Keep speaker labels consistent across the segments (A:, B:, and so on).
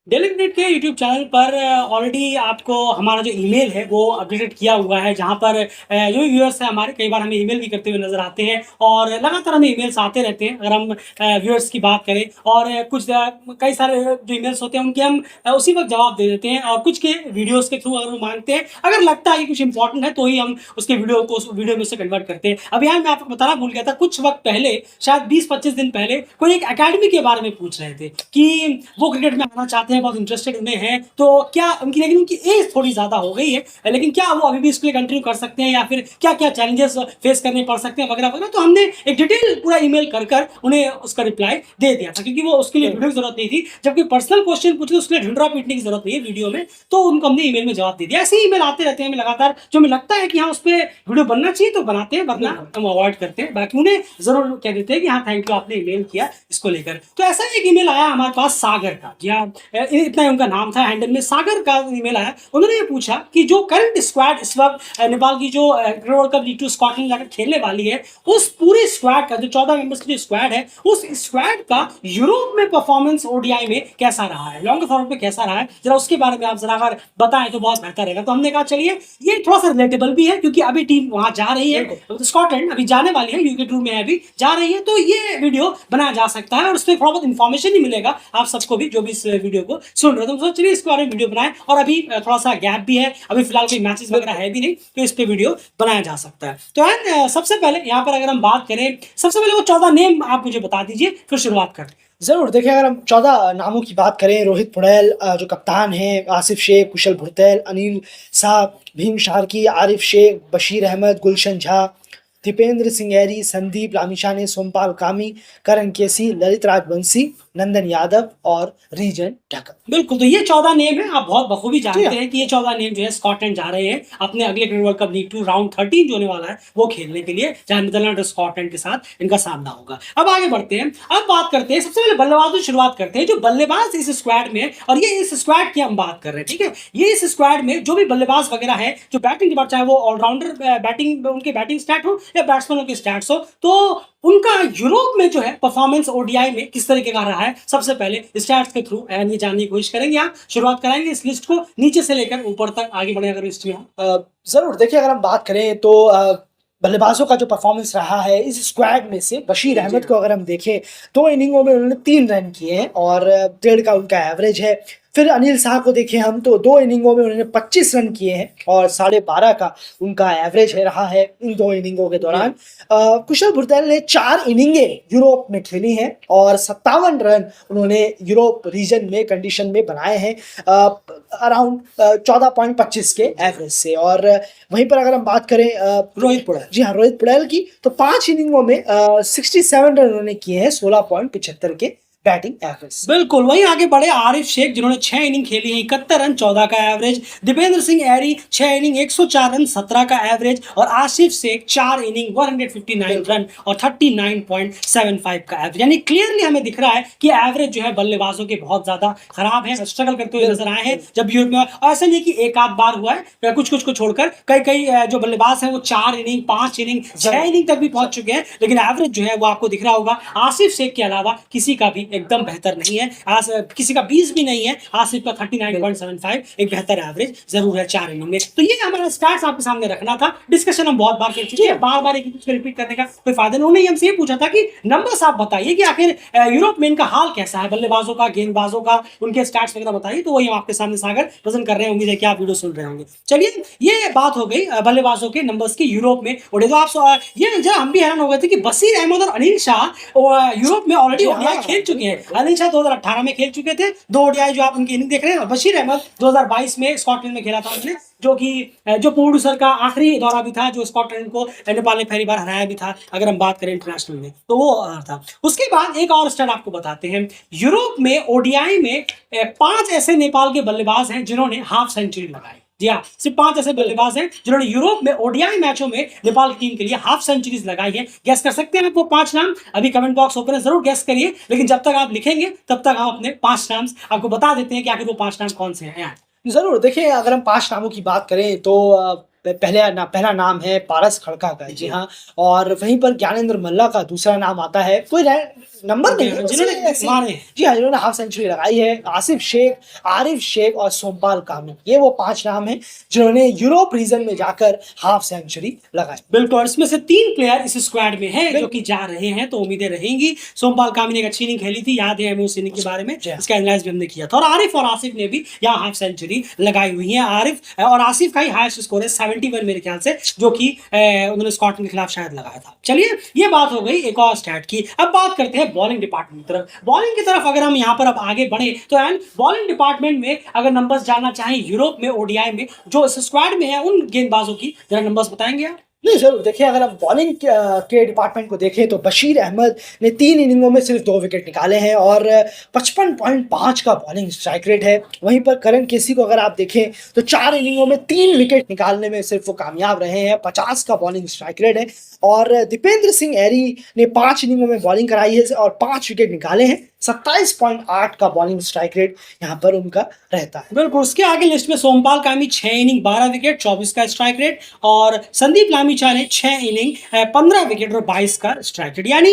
A: Daily update के YouTube channel पर already आपको हमारा जो ईमेल है वो अपडेटेड किया हुआ है, जहाँ पर जो व्यूअर्स हैं हमारे कई बार हमें ईमेल भी करते हुए नजर आते हैं और लगातार हमें ईमेल्स आते रहते हैं। अगर हम व्यूअर्स की बात करें और कई सारे जो ईमेल्स होते हैं उनके हम उसी वक्त जवाब दे देते हैं, और कुछ के वीडियोस के थ्रू अगर वो मांगते हैं, अगर लगता है कि कुछ इंपॉर्टेंट है तो ही हम उसके वीडियो को उस वीडियो में से कन्वर्ट करते हैं। अभी यार मैं आपको बताना भूल गया था, कुछ वक्त पहले शायद 20-25 दिन पहले कोई एक एकेडमी के बारे में पूछ रहे थे कि वो क्रिकेट में आना चाहते हैं, बहुत इंटरेस्टेड उनमें हैं, तो क्या उनकी, लेकिन उनकी एज थोड़ी ज़्यादा हो गई है, लेकिन क्या वो अभी भी इसके लिए कंटिन्यू कर सकते हैं या फिर क्या क्या चैलेंजेस फेस करने पड़ सकते हैं वगैरह वगैरह। तो हमने एक डिटेल पूरा ईमेल कर कर उन्हें उसका रिप्लाई दे दिया था, क्योंकि वो उसके लिए वीडियो की जरूरत नहीं थी। जबकि पर्सनल क्वेश्चन पूछे तो उसके लिए ढूंढरा पीटने की जरूरत नहीं है वीडियो में, तो उनको हमने ईमेल में जवाब दे दिया। ऐसे ही ईमेल आते रहते हैं हमें लगातार, जो हमें लगता है कि हाँ उस पर वीडियो बनना चाहिए तो बनाते हैं, वरना हम अवॉइड करते हैं। बाकी उन्हें जरूर कह देते हैं कि हाँ थैंक यू आपने ईमेल किया इसको लेकर। तो ऐसा एक ईमेल आया हमारे पास सागर का, जी हाँ इतना ही उनका नाम था हैंडल में, सागर का ईमेल आया। उन्होंने ये पूछा कि जो करंट स्क्वाड इस वक्त नेपाल की जो वर्ल्ड कप लीग 2 स्कॉटलैंड जाकर खेलने वाली है, उस पूरे स्क्वाड का जो 14 मेंबर्स की जो स्क्वाड है, उस स्क्वाड का यूरोप में परफॉर्मेंस ओडीआई में कैसा रहा है, लॉन्ग फॉर्मेट में कैसा रहा है, जरा उसके बारे में आप जरा अगर बताएं तो बहुत बेहतर रहेगा। तो हमने कहा चलिए ये थोड़ा सा रिलेटेबल भी है, क्योंकि अभी टीम वहां जा रही है, स्कॉटलैंड अभी जाने वाली है, यूके टूर में अभी जा रही है, तो ये वीडियो बनाया जा सकता है और उसमें थोड़ा बहुत इन्फॉर्मेशन ही मिलेगा आप सबको भी जो भी इस वीडियो को सुन रहे हो। तो चलिए इसके बारे में वीडियो बनाए, और अभी थोड़ा सा गैप भी है, अभी फिलहाल कोई मैचेस वगैरह है भी नहीं, तो इस पे वीडियो बनाया जा सकता है। तो एंड सबसे पहले यहाँ पर अगर हम बात करें, सबसे पहले वो 14 नेम आप मुझे बता दीजिए, फिर शुरुआत करें।
B: जरूर देखिए, अगर हम 14 नामों की बात करें, रोहित पुड़ैल जो कप्तान हैं, आसिफ शेख, कुशल भुरतैल, अनिल शाह, भीम शार्की, आरिफ शेख, बशीर अहमद, गुलशन झा, दीपेंद्र सिंगेरी, संदीप लामिछाने, सोमपाल कामी, करण केसी, ललित राजवंशी, नंदन यादव और रीजन ढक्कन।
A: बिल्कुल, तो ये 14 नेम है, आप बहुत बखूबी जानते हैं कि ये 14 नेम जो है स्कॉटलैंड जा रहे हैं अपने अगले cricket world cup league 2 round 13 जो होने वाला है वो खेलने के लिए, जहां नीदरलैंड और स्कॉटलैंड के साथ इनका सामना होगा। अब आगे बढ़ते हैं, अब बात करते हैं सबसे पहले बल्लेबाजों से शुरुआत करते हैं, जो बल्लेबाज इस स्क्वाड में, और ये इस स्क्वाड की हम बात कर रहे हैं, ठीक है। ये इस स्क्वाड में जो भी बल्लेबाज वगैरह है, जो बैटिंग के बाद, चाहे वो ऑलराउंडर बैटिंग उनके बैटिंग स्टैट हो या बैट्समैनों के स्टैट्स हो, तो उनका यूरोप में जो है परफॉर्मेंस ओडीआई में किस तरीके का रहा है, सबसे पहले स्टैट्स के थ्रू ये जानने की कोशिश करेंगे। आप शुरुआत कराएंगे इस लिस्ट को नीचे से लेकर ऊपर तक आगे बढ़े अगर लिस्ट में
B: जरूर देखिए, अगर हम बात करें तो बल्लेबाजों का जो परफॉर्मेंस रहा है इस स्क्वाड में से, बशीर अहमद को अगर हम देखें, 2 इनिंगों में उन्होंने 3 रन किए हैं और 1.5 का उनका एवरेज है। फिर अनिल शाह को देखें हम तो 2 इनिंगों में उन्होंने 25 रन किए हैं और 12.5 का उनका एवरेज है रहा है इन 2 इनिंगों के दौरान। कुशल भुरतैल ने 4 इनिंगें यूरोप में खेली हैं और 57 रन उन्होंने यूरोप रीजन में कंडीशन में बनाए हैं, अराउंड 14.25 के एवरेज से। और वहीं पर अगर हम बात करें रोहित पुड़ैल, जी हाँ रोहित पुड़ैल की, तो 5 इनिंगों में 67 रन उन्होंने किए हैं 16.75 के बैटिंग एवरेज।
A: बिल्कुल, वहीं आगे बढ़े आरिफ शेख, जिन्होंने 6 इनिंग खेली है, 71 रन 14 का एवरेज। दीपेंद्र सिंह एरी 6 इनिंग 104 रन 17 का एवरेज, और आसिफ शेख 4 इनिंग 159 रन और 39.75 का एवरेज। यानी क्लियरली हमें दिख रहा है कि एवरेज जो है बल्लेबाजों के बहुत ज्यादा खराब है, स्ट्रगल करते हुए नजर आए हैं जब यूरोप में। और ऐसा नहीं कि एक आध बार हुआ है, कुछ कुछ को छोड़कर कई कई जो बल्लेबाज हैं वो 4 इनिंग 5 इनिंग 6 इनिंग तक भी पहुंच चुके हैं, लेकिन एवरेज जो है वो आपको दिख रहा होगा आसिफ शेख के अलावा किसी का भी एकदम बेहतर नहीं है। किसी का 20 भी नहीं है, आसिफ का 39.75 एक बेहतर एवरेज जरूर है 4 इनिंग में। तो ये हमारा स्टैट्स आपके सामने रखना था, डिस्कशन हम बहुत बार कर चुके हैं, बार बार एक ही रिपीट करने का कोई फायदा नहीं। उन्होंने हमसे ये पूछा था कि नंबर्स आप बताइए कि आखिर यूरोप में इनका हाल कैसा है, बल्लेबाजों का, गेंदबाजों का, उनके स्टैट्स वगैरह बताइए। तो वही हम आपके सामने सागर प्रेजेंट कर रहे हैं, उम्मीद है कि आप वीडियो सुन रहे होंगे। चलिए, ये बात हो गई बल्लेबाजों के नंबर्स की यूरोप में उड़े। तो आप ये जरा हम भी हैरान हो गए थे कि बशीर अहमद और अनिल शाह यूरोप में ऑलरेडी ओडीआई खेल चुके हैं। अनिल शाह 2018 में खेल चुके थे 2 ओडीआई जो आप उनकी इनिंग देख रहे हैं, और बशीर अहमद 2022 में स्कॉटलैंड में खेला था उन्होंने, जो कि जो प्रोड्यूसर का आखिरी दौरा भी था, जो स्कॉटलैंड को नेपाल ने पहली बार हराया भी था अगर हम बात करें इंटरनेशनल में, तो वो था। उसके बाद एक और स्टैट आपको बताते हैं, यूरोप में ओडीआई में 5 ऐसे नेपाल के बल्लेबाज हैं जिन्होंने हाफ सेंचुरी लगाई। जी हाँ, सिर्फ 5 ऐसे बल्लेबाज हैं जिन्होंने यूरोप में ओडीआई मैचों में नेपाल की टीम के लिए हाफ सेंचुरीज लगाई है। गैस कर सकते हैं आप वो 5 नाम? अभी कमेंट बॉक्स ओपन है, जरूर गैस करिए, लेकिन जब तक आप लिखेंगे तब तक हम अपने 5 नाम आपको बता देते हैं कि आखिर वो 5 नाम कौन से हैं यार।
B: जरूर देखिए, अगर हम 5 नामों की बात करें तो पहला नाम है पारस खड़का का, जी हाँ, और वहीं पर ज्ञानेंद्र मल्ला का दूसरा नाम आता है, कोई नंबर नहीं है,
A: जिन्होंने
B: ऐसे-
A: मारे।
B: जी हाँ, जिन्होंने हाफ सेंचुरी लगाई है। आरिफ शेख और सोमपाल कामी, ये वो 5 नाम हैं जिन्होंने यूरोप रीजन में जाकर हाफ सेंचुरी लगाई।
A: बिल्कुल, और इसमें से 3 प्लेयर इस स्क्वाड में हैं जो
B: बिल्कुल।
A: कि जा रहे हैं, तो उम्मीदें रहेंगी। सोमपाल कामी ने एक अच्छी इनिंग खेली थी, याद है हमें उस इनिंग के बारे में,
B: जी हाँ।
A: इसका एनालाइज भी हमने किया था। और आरिफ और आसिफ ने भी यहाँ हाफ सेंचुरी लगाई हुई है। आरिफ और आसिफ का ही हाईएस्ट स्कोर है 71 मेरे ख्याल से, जो कि उन्होंने स्कॉटलैंड के खिलाफ शायद लगाया था। चलिए, ये बात हो गई एक और स्टैट की। अब बात करते हैं बॉलिंग डिपार्टमेंट की तरफ। बॉलिंग की तरफ अगर हम यहाँ पर अब आगे बढ़े तो एंड बॉलिंग डिपार्टमेंट में अगर नंबर्स जानना चाहें यूरोप में ओडीआई में जो इस स्क्वाड में है उन गेंदबाजों की जरा नंबर्स बताएंगे आप?
B: नहीं जरूर, देखिए अगर हम बॉलिंग के डिपार्टमेंट को देखें तो बशीर अहमद ने 3 इनिंगों में सिर्फ 2 विकेट निकाले हैं और 55.5 का बॉलिंग स्ट्राइक रेट है। वहीं पर करण केसी को अगर आप देखें तो 4 इनिंगों में 3 विकेट निकालने में सिर्फ वो कामयाब रहे हैं, 50 का बॉलिंग स्ट्राइक रेट है। और दीपेंद्र सिंह एरी ने 5 इनिंगों में बॉलिंग कराई है और 5 विकेट निकाले हैं, 27.8 का बॉलिंग स्ट्राइक रेट यहाँ पर उनका रहता है।
A: बिल्कुल, उसके आगे लिस्ट में सोमपाल कामी 6 इनिंग 12 विकेट 24 का स्ट्राइक रेट, और संदीप लामिछा ने 6 इनिंग 15 विकेट और 22 का स्ट्राइक रेट। यानी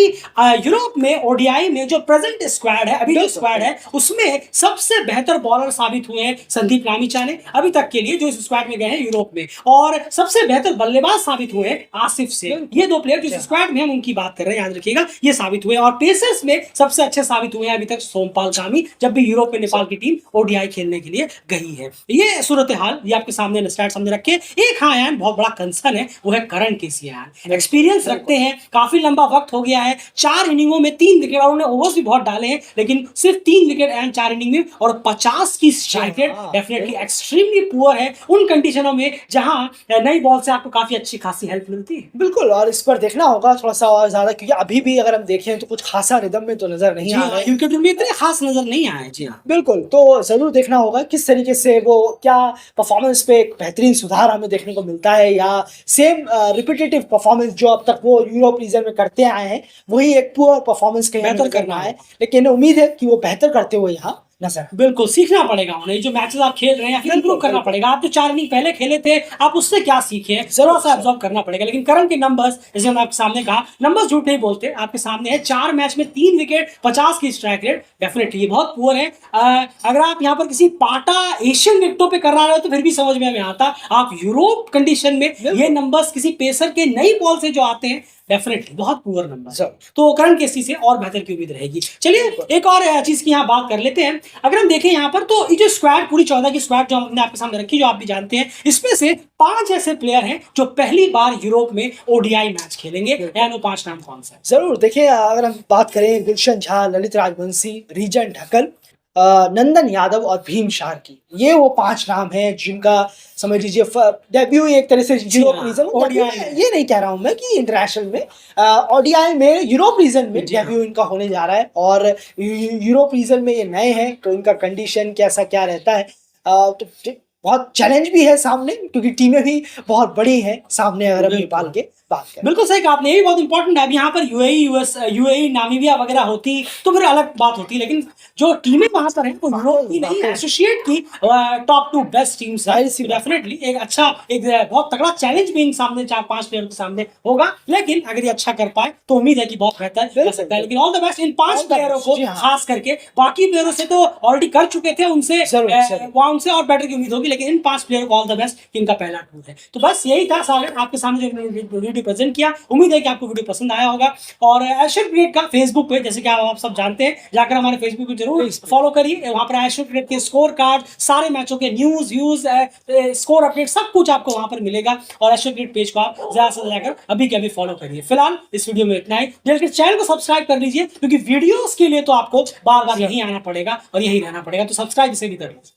A: यूरोप में ओडीआई में जो प्रेजेंट स्क्वाड है, अभी जो स्क्वाड है उसमें सबसे बेहतर बॉलर साबित हुए हैं संदीप लामिछा ने अभी तक के लिए जो इस स्क्वाड में गए हैं यूरोप में, और सबसे बेहतर बल्लेबाज साबित हुए हैं आसिफ से। ये 2 प्लेयर जो इस स्क्वाड में हम उनकी बात कर रहे हैं, याद रखिएगा, ये साबित हुए। और पेसर्स में सबसे अच्छे साबित हुए हैं अभी तक सोमपाल कामी, जब भी यूरोप में नेपाल की टीम ओडीआई खेलने के लिए गई है। ये सूरत हाल ये आपके सामने स्टैट सामने रखे। एक हाँ यार बहुत बड़ा कंसर्न है, वो है करण केसी। यार एक्सपीरियंस रखते हैं, काफी लंबा वक्त हो गया है, 4 इनिंगों में 3 विकेट, और उन्होंने ओवर्स भी बहुत डाले हैं, लेकिन सिर्फ 3 विकेट एंड 4 इनिंग में, और 50 की strike rate definitely extremely poor है उन कंडीशनों में जहां नई बॉल से आपको काफी अच्छी खासी हेल्प मिलती है।
B: बिल्कुल, और इस पर देखना होगा थोड़ा सा और ज्यादा, क्योंकि अभी भी अगर हम देखें तो कुछ खासा रिदम में तो नजर नहीं आ रहा है,
A: विकेट में इतने खास नजर नहीं आए। जी हाँ,
B: बिल्कुल। तो जरूर देखना होगा किस तरीके से वो क्या परफॉर्मेंस पे एक बेहतरीन सुधार हमें देखने को मिलता है, या सेम रिपीटेटिव परफॉर्मेंस जो अब तक वो यूरोप रीजन में करते आए हैं वही एक पुअर परफॉर्मेंस कहीं
A: बेहतर
B: बेहतर
A: करना
B: करना है। लेकिन उम्मीद है कि वो बेहतर करते हुए यहाँ नजर।
A: बिल्कुल सीखना पड़ेगा उन्हें, जो मैचेस आप खेल रहे हैं फिर इंप्रूव करना पड़ेगा। आप जो 4 इनिंग पहले खेले थे आप उससे क्या सीखे, जरा सा एब्जॉर्ब करना पड़ेगा। लेकिन करण के नंबर्स, जैसे मैंने आपके सामने कहा, नंबर्स झूठ नहीं बोलते, आपके सामने है 4 मैच में 3 विकेट 50 की स्ट्राइक रेट, डेफिनेटली बहुत पुअर है। अगर आप यहाँ पर किसी पाटा एशियन विकेटों पे करा रहे हो तो फिर भी समझ में आता, आप यूरोप कंडीशन में ये नंबर्स किसी पेसर के नई बॉल से जो आते हैं डेफिनेटली बहुत पुअर नंबर। तो करण केसी से और बेहतर की उम्मीद रहेगी। चलिए एक और चीज की यहाँ बात कर लेते हैं। अगर हम देखें यहाँ पर तो ये जो स्क्वाड पूरी 14 की स्क्वाड जो हमने आपके सामने रखी, जो आप भी जानते हैं, इसमें से 5 ऐसे प्लेयर हैं जो पहली बार यूरोप में ओडीआई मैच खेलेंगे। यानी वो 5 नाम कौन सा है?
B: जरूर देखिए, अगर हम बात करें गुलशन झा, ललित राजवंशी, रीजन ढक्कल, नंदन यादव और भीम शार्की, ये वो 5 नाम हैं जिनका समझ लीजिए डेब्यू एक तरह से यूरोप रीजन, ये नहीं कह रहा हूं मैं कि इंटरनेशनल में, ओडीआई में यूरोप रीजन में डेब्यू इनका होने जा रहा है। और यूरोप रीजन में ये नए हैं तो इनका कंडीशन कैसा क्या रहता है, तो बहुत चैलेंज भी है सामने, क्योंकि टीमें भी बहुत बड़ी हैं सामने अगर हम नेपाल के बात करें।
A: बिल्कुल सही कहा आपने, ये भी बहुत इंपॉर्टेंट है। अब यहाँ पर यूएई नामीबिया वगैरह होती तो फिर अलग बात होती, लेकिन जो टीमें वहां पर हैं वो यूरोप की नहीं, एसोसिएट की टॉप 2 बेस्ट टीम्स है। डेफिनेटली एक अच्छा, एक बहुत तगड़ा चैलेंज भी इन सामने 4-5 प्लेयर के सामने होगा, लेकिन अगर ये अच्छा कर पाए तो उम्मीद है कि बहुत बेहतर कर सकता है। लेकिन ऑल द बेस्ट इन 5 प्लेयरों को, खास करके बाकी प्लेयरों से तो ऑलरेडी कर चुके थे, उनसे वहां उनसे और बेटर की उम्मीद होगी, लेकिन इन 5 प्लेयरों को ऑल द बेस्ट, इनका पहला टूर है। तो बस यही था सागर आपके सामने जो वीडियो प्रेजेंट किया। उम्मीद है कि आपको वीडियो पसंद आया होगा। और एशियन क्रिकेट का फेसबुक पे, जैसे कि आप सब जानते हैं, जाकर हमारे फेसबुक पे जरूर फॉलो करिए। वहां पर एशियन क्रिकेट के स्कोर कार्ड, सारे मैचों के न्यूज व्यूज, स्कोर अपडेट सब कुछ आपको वहां पर मिलेगा। और एशियन क्रिकेट पेज को आप ज्यादा से ज्यादा अभी के अभी फॉलो करिए। फिलहाल इस वीडियो में इतना ही। जल्दी चैनल को सब्सक्राइब कर लीजिए, क्योंकि वीडियोस के लिए तो आपको बार बार यही आना पड़ेगा और यही रहना पड़ेगा, तो सब्सक्राइब इसे भी कर लीजिए।